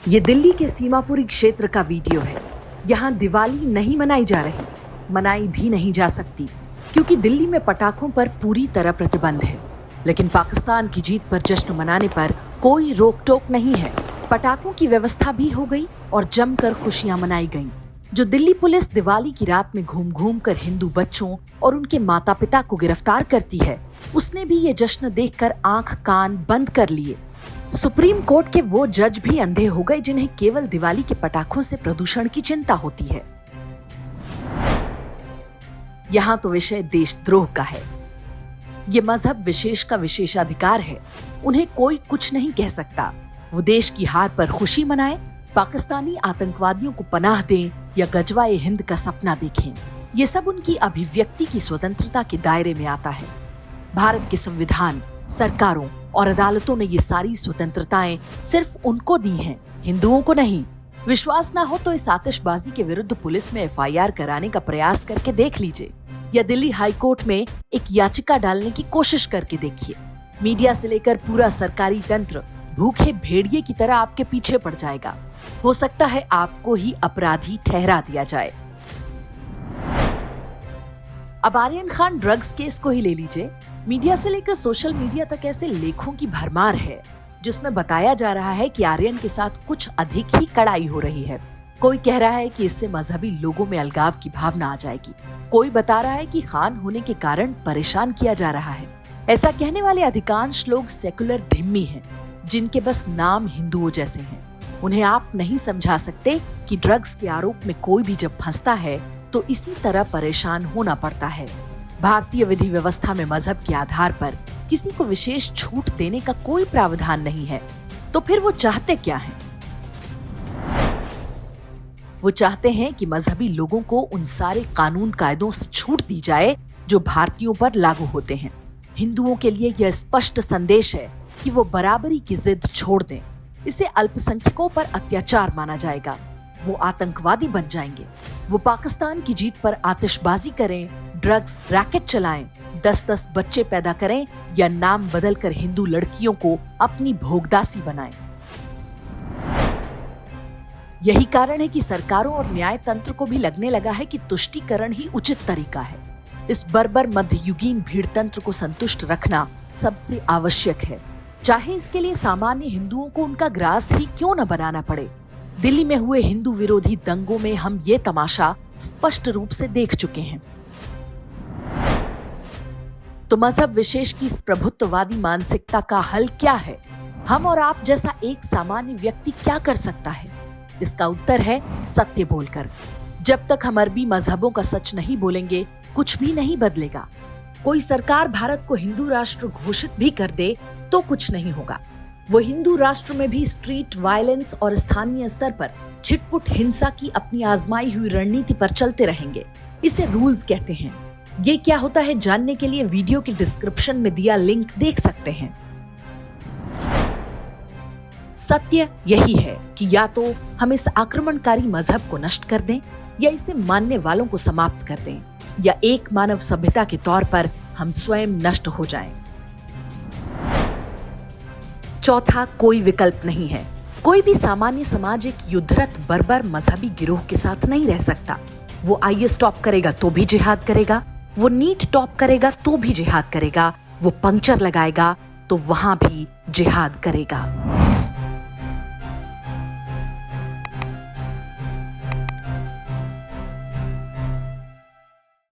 ये दिल्ली के सीमापुरी क्षेत्र का वीडियो है। यहाँ दिवाली नहीं मनाई जा रही, मनाई भी नहीं जा सकती, क्योंकि दिल्ली में पटाखों पर पूरी तरह प्रतिबंध है। लेकिन पाकिस्तान की जीत पर जश्न मनाने पर कोई रोक टोक नहीं है। पटाखों की व्यवस्था भी हो गई और जमकर खुशियां मनाई गईं। जो दिल्ली पुलिस दिवाली की रात में घूम घूम कर हिंदू बच्चों और उनके माता पिता को गिरफ्तार करती है, उसने भी ये जश्न देखकर आंख कान बंद कर लिए। सुप्रीम कोर्ट के वो जज भी अंधे हो गए जिन्हें केवल दिवाली के पटाखों से प्रदूषण की चिंता होती है। यहाँ तो विषय देशद्रोह का है। ये मजहब विशेष का विशेषाधिकार है, उन्हें कोई कुछ नहीं कह सकता। वो देश की हार पर खुशी मनाए, पाकिस्तानी आतंकवादियों को पनाह दें या गजवाए हिंद का सपना देखें, ये सब उनकी अभिव्यक्ति की स्वतंत्रता के दायरे में आता है। भारत के संविधान, सरकारों और अदालतों ने ये सारी स्वतंत्रताएं सिर्फ उनको दी हैं, हिंदुओं को नहीं। विश्वास ना हो तो इस आतिशबाजी के विरुद्ध पुलिस में एफआईआर कराने का प्रयास करके देख लीजिए, या दिल्ली हाई कोर्ट में एक याचिका डालने की कोशिश करके देखिए। मीडिया से लेकर पूरा सरकारी तंत्र भूखे भेड़िए की तरह आपके पीछे पड़ जाएगा। हो सकता है आपको ही अपराधी ठहरा दिया जाए। अब आर्यन खान ड्रग्स केस को ही ले लीजिए। मीडिया से लेकर सोशल मीडिया तक ऐसे लेखों की भरमार है जिसमें बताया जा रहा है कि आर्यन के साथ कुछ अधिक ही कड़ाई हो रही है। कोई कह रहा है कि इससे मजहबी लोगों में अलगाव की भावना आ जाएगी। कोई बता रहा है कि खान होने के कारण परेशान किया जा रहा है। ऐसा कहने वाले अधिकांश लोग सेकुलर धिम्मी हैं, जिनके बस नाम हिंदुओं जैसे हैं। उन्हें आप नहीं समझा सकते कि ड्रग्स के आरोप में कोई भी जब फंसता है तो इसी तरह परेशान होना पड़ता है। भारतीय विधि व्यवस्था में मजहब के आधार पर किसी को विशेष छूट देने का कोई प्रावधान नहीं है। तो फिर वो चाहते क्या हैं? वो चाहते हैं कि मजहबी लोगों को उन सारे कानून कायदों से छूट दी जाए जो भारतीयों पर लागू होते हैं। हिंदुओं के लिए यह स्पष्ट संदेश है कि वो बराबरी की जिद छोड़ दें। इसे अल्पसंख्यकों पर अत्याचार माना जाएगा। वो आतंकवादी बन जाएंगे। वो पाकिस्तान की जीत पर आतिशबाजी करें, ड्रग्स रैकेट चलाएं, 10-10 बच्चे पैदा करें या नाम बदलकर हिंदू लड़कियों को अपनी भोगदासी बनाएं। यही कारण है कि सरकारों और न्याय तंत्र को भी लगने लगा है कि तुष्टीकरण ही उचित तरीका है। इस बर्बर मध्ययुगीन भीड़ तंत्र को संतुष्ट रखना सबसे आवश्यक है, चाहे इसके लिए सामान्य हिंदुओं को उनका ग्रास ही क्यों न बनाना पड़े। दिल्ली में हुए हिंदू विरोधी दंगों में हम ये तमाशा स्पष्ट रूप से देख चुके हैं। तो मजहब विशेष की इस प्रभुत्ववादी मानसिकता का हल क्या है? हम और आप जैसा एक सामान्य व्यक्ति क्या कर सकता है? इसका उत्तर है सत्य बोलकर। जब तक हम अरबी मजहबों का सच नहीं बोलेंगे, कुछ भी नहीं बदलेगा। कोई सरकार भारत को हिंदू राष्ट्र घोषित भी कर दे तो कुछ नहीं होगा। वो हिंदू राष्ट्र में भी स्ट्रीट वायलेंस और स्थानीय स्तर पर छिटपुट हिंसा की अपनी आजमाई हुई रणनीति पर चलते रहेंगे। इसे रूल्स कहते हैं। ये क्या होता है जानने के लिए वीडियो के डिस्क्रिप्शन में दिया लिंक देख सकते हैं। सत्य यही है कि या तो हम इस आक्रमणकारी मजहब को नष्ट कर दें या इसे मानने वालों को समाप्त कर दें, या एक मानव सभ्यता के तौर पर हम स्वयं नष्ट हो जाएं। चौथा कोई विकल्प नहीं है। कोई भी सामान्य समाज एक युद्धरत बर्बर मजहबी गिरोह के साथ नहीं रह सकता। वो आईएएस टॉप करेगा तो भी जिहाद करेगा, वो नीट टॉप करेगा तो भी जिहाद करेगा, वो पंक्चर लगाएगा तो वहां भी जिहाद करेगा।